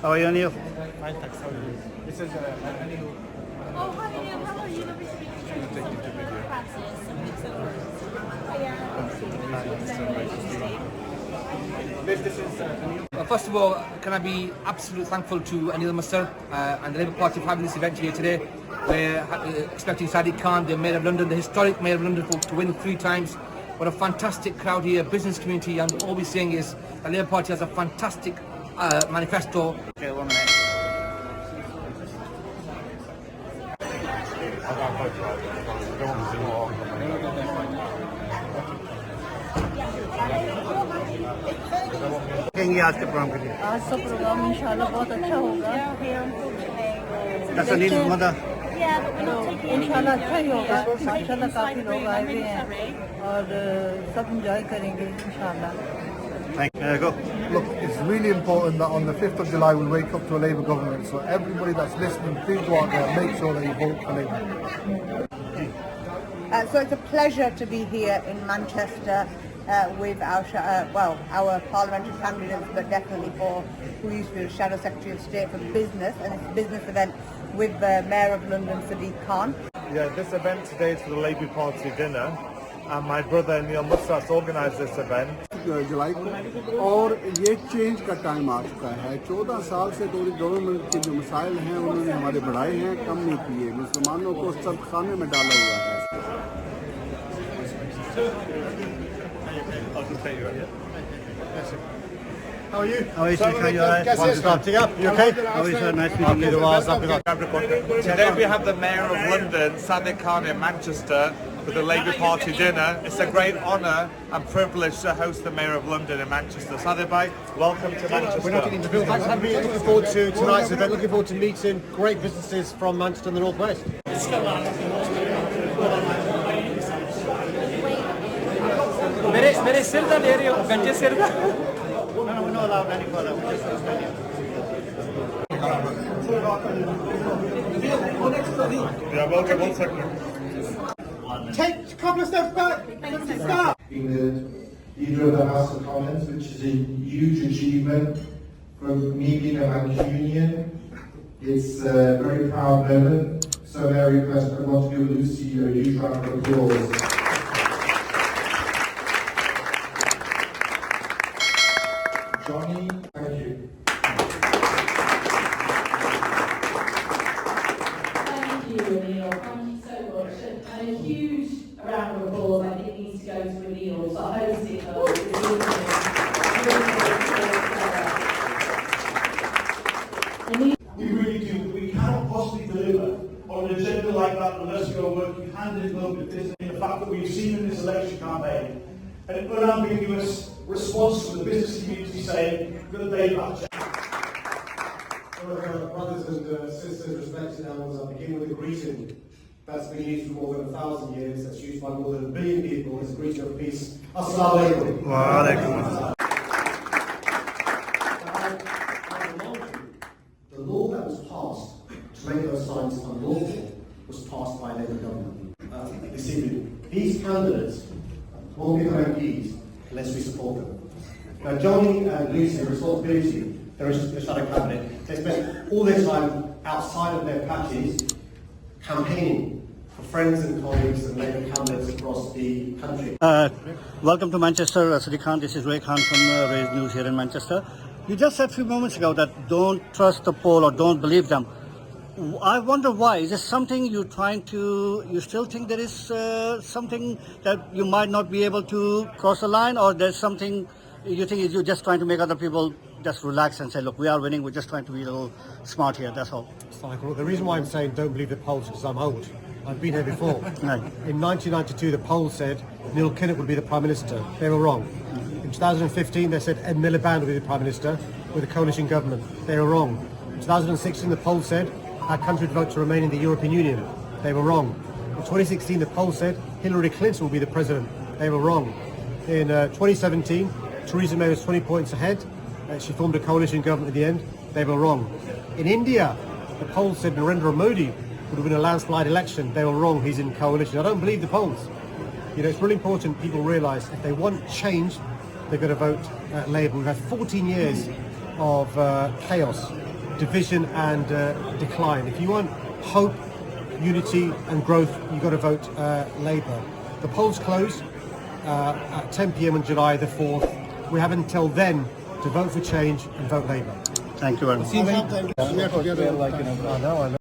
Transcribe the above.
How are you, Aneel? Fine, thanks. How are you? This is Aneel. Oh, hi, Aneel. How are you? Lovely to meet you. This is Aneel. First of all, can I be absolutely thankful to Aneel Mussarat and the Labour Party for having this event here today. We're expecting Sadiq Khan, the Mayor of London, the historic Mayor of London, to win 3 times. What a fantastic crowd here, business community, and all we're saying is the Labour Party has a fantastic manifesto. Okay, 1 minute. कहेंगे आज के programme के लिए? आज का programme इंशाल्लाह बहुत अच्छा होगा। That's Aneel Mussarat. इंशाल्लाह अच्छा ही होगा। माशाल्लाह काफी लोग आए हुए हैं और सब एंजॉय करेंगे इंशाल्लाह। Thank you. Go. Look, it's really important that on the 5th of July we wake up to a Labour government. So everybody that's listening, please go out there and make sure that you vote for Labour. So it's a pleasure to be here in Manchester with our parliamentary candidates, but definitely for who used to be the Shadow Secretary of State for Business, and it's a business event with the Mayor of London, Sadiq Khan. Yeah, this event today is for the Labour Party dinner, and my brother Aneel Mussarat organised this event. जुलाई को और ये change का time आ चुका है। 14 साल से Tori government के जो मसाइल हैं उन्होंने हमारे बढ़ाए हैं, कम नहीं किए। मुसलमानों को सब खाने में डाला हुआ है। How are you? How are you, Shirkha? You alright? You okay? How are you, sir? Nice meeting you. Today we have the Mayor of London, Sadiq Khan, in Manchester for the Labour Party dinner. It's a great honour and privilege to host the Mayor of London in Manchester. Sadiq bhai, welcome to Manchester. We're not getting the bill. Thanks for having me. Looking forward to tonight's event. Looking forward to meeting great businesses from Manchester and the North West. मेरे सिर का ले रहे हो गंजे सिर का No, we're not allowed any further. We're just suspending. Yeah, welcome. 1 second. Take a couple of steps back. Start. Being the leader of the House of Commons, which is a huge achievement for me being a Manchester Union. It's a very proud moment. So very impressed. I want to give Lucy a huge round of applause. Johnny, thank you. Thank you, Aneel. Thank you so much. And a huge round of applause, I think, needs to go to Aneel for hosting us this evening. We really do. We cannot possibly deliver on an agenda like that unless we are working hand in glove with this. And the fact that we've seen in this election campaign an unambiguous response from the business community saying that they back check. Brothers and sisters, respected elders, I begin with a greeting that's been used for more than 1,000 years, that's used by more than 1 billion people as a greeting of peace. Assalamu alaikum. Wa alaikum assalam. The law that was passed to make those signs unlawful was passed by a Labour government. This evening, these candidates won't become MPs unless we support them. Now, Johnny and Lucy, responsibility, they're in the shadow cabinet. They spend all their time outside of their patches campaigning for friends and colleagues and Labour candidates across the country. Welcome to Manchester, Sadiq Khan. This is Ray Khan from Rayz News here in Manchester. You just said a few moments ago that don't trust the poll or don't believe them. I wonder why. Is this something you're trying to, you still think there is something that you might not be able to cross the line, or there's something you think is you're just trying to make other people just relax and say, look, we are winning, we're just trying to be a little smart here, that's all? The reason why I'm saying don't believe the polls is because I'm old. I've been here before. Right. In 1992, the polls said Neil Kinnock would be the Prime Minister. They were wrong. In 2015, they said Ed Miliband would be the Prime Minister with a coalition government. They were wrong. In 2016, the polls said our country would vote to remain in the European Union. They were wrong. In 2016, the polls said Hillary Clinton will be the President. They were wrong. In 2017, Theresa May was 20 points ahead. She formed a coalition government at the end. They were wrong. In India, the polls said Narendra Modi would have been a landslide election. They were wrong. He's in coalition. I don't believe the polls. You know, it's really important people realise if they want change, they've got to vote Labour. We've had 14 years of chaos, division and decline. If you want hope, unity and growth, you've got to vote Labour. The polls close at 10 p.m. on July the 4th. We have until then to vote for change and vote Labour. Thank you very much. See you, mate. We are together.